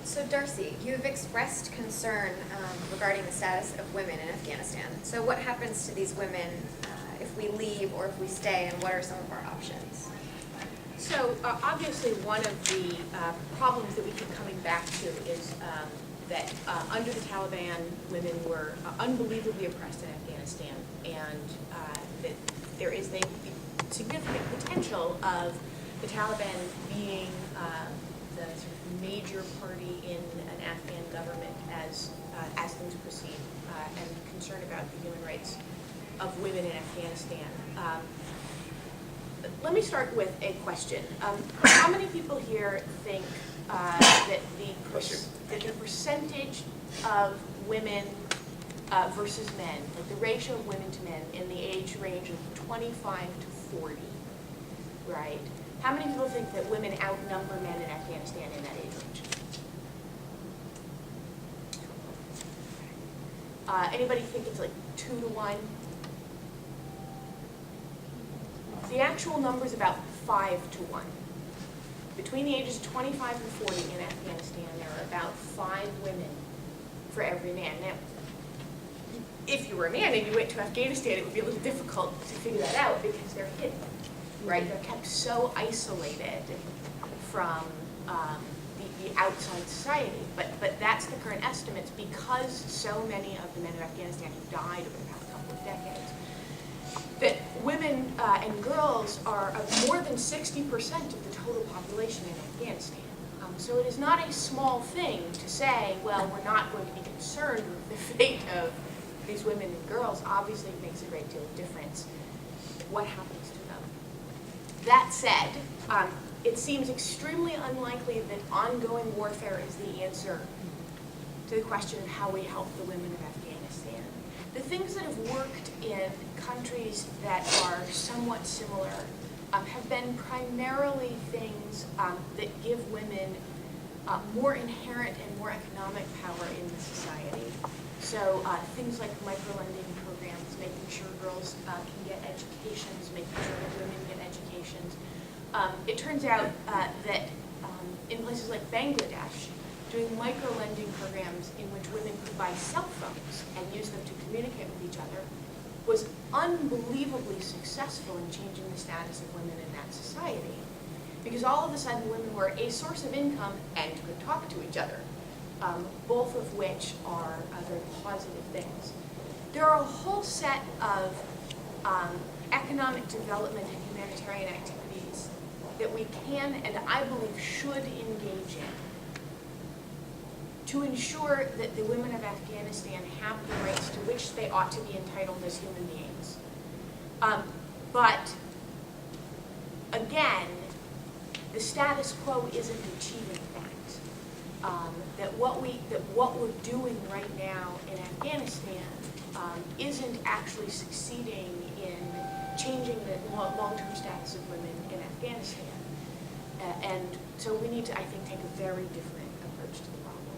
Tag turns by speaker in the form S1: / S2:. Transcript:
S1: So Darcy, you've expressed concern regarding the status of women in Afghanistan. So what happens to these women if we leave or if we stay, and what are some of our options?
S2: So obviously one of the problems that we keep coming back to is that under the Taliban, women were unbelievably oppressed in Afghanistan, and that there is the significant potential of the Taliban being the sort of major party in an Afghan government as things proceed, and concern about the human rights of women in Afghanistan. Let me start with a question. How many people here think that the percentage of women versus men, like the ratio of women to men in the age range of 25 to 40, right? How many people think that women outnumber men in Afghanistan in that age range? Anybody think it's like 2 to 1? The actual number is about 5 to 1. Between the ages of 25 and 40 in Afghanistan, there are about 5 women for every man. Now, if you were a man and you went to Afghanistan, it would be a little difficult to figure that out because they're hidden, right? They're kept so isolated from the outside society. But that's the current estimates because so many of the men of Afghanistan have died over the past couple of decades. That women and girls are more than 60% of the total population in Afghanistan. So it is not a small thing to say, well, we're not going to be concerned with the fate of these women and girls. Obviously, it makes a great deal of difference what happens to them. That said, it seems extremely unlikely that ongoing warfare is the answer to the question of how we help the women of Afghanistan. The things that have worked in countries that are somewhat similar have been primarily things that give women more inherent and more economic power in the society. So things like microlending programs, making sure girls can get educations, making sure that women get educations. It turns out that in places like Bangladesh, doing microlending programs in which women could buy cell phones and use them to communicate with each other was unbelievably successful in changing the status of women in that society. Because all of a sudden women were a source of income and could talk to each other, both of which are very positive things. There are a whole set of economic development and humanitarian activities that we can and I believe should engage in to ensure that the women of Afghanistan have the rights to which they ought to be entitled as human beings. But again, the status quo isn't achieving that. That what we're doing right now in Afghanistan isn't actually succeeding in changing the long-term status of women in Afghanistan. And so we need to, I think, take a very different approach to the problem.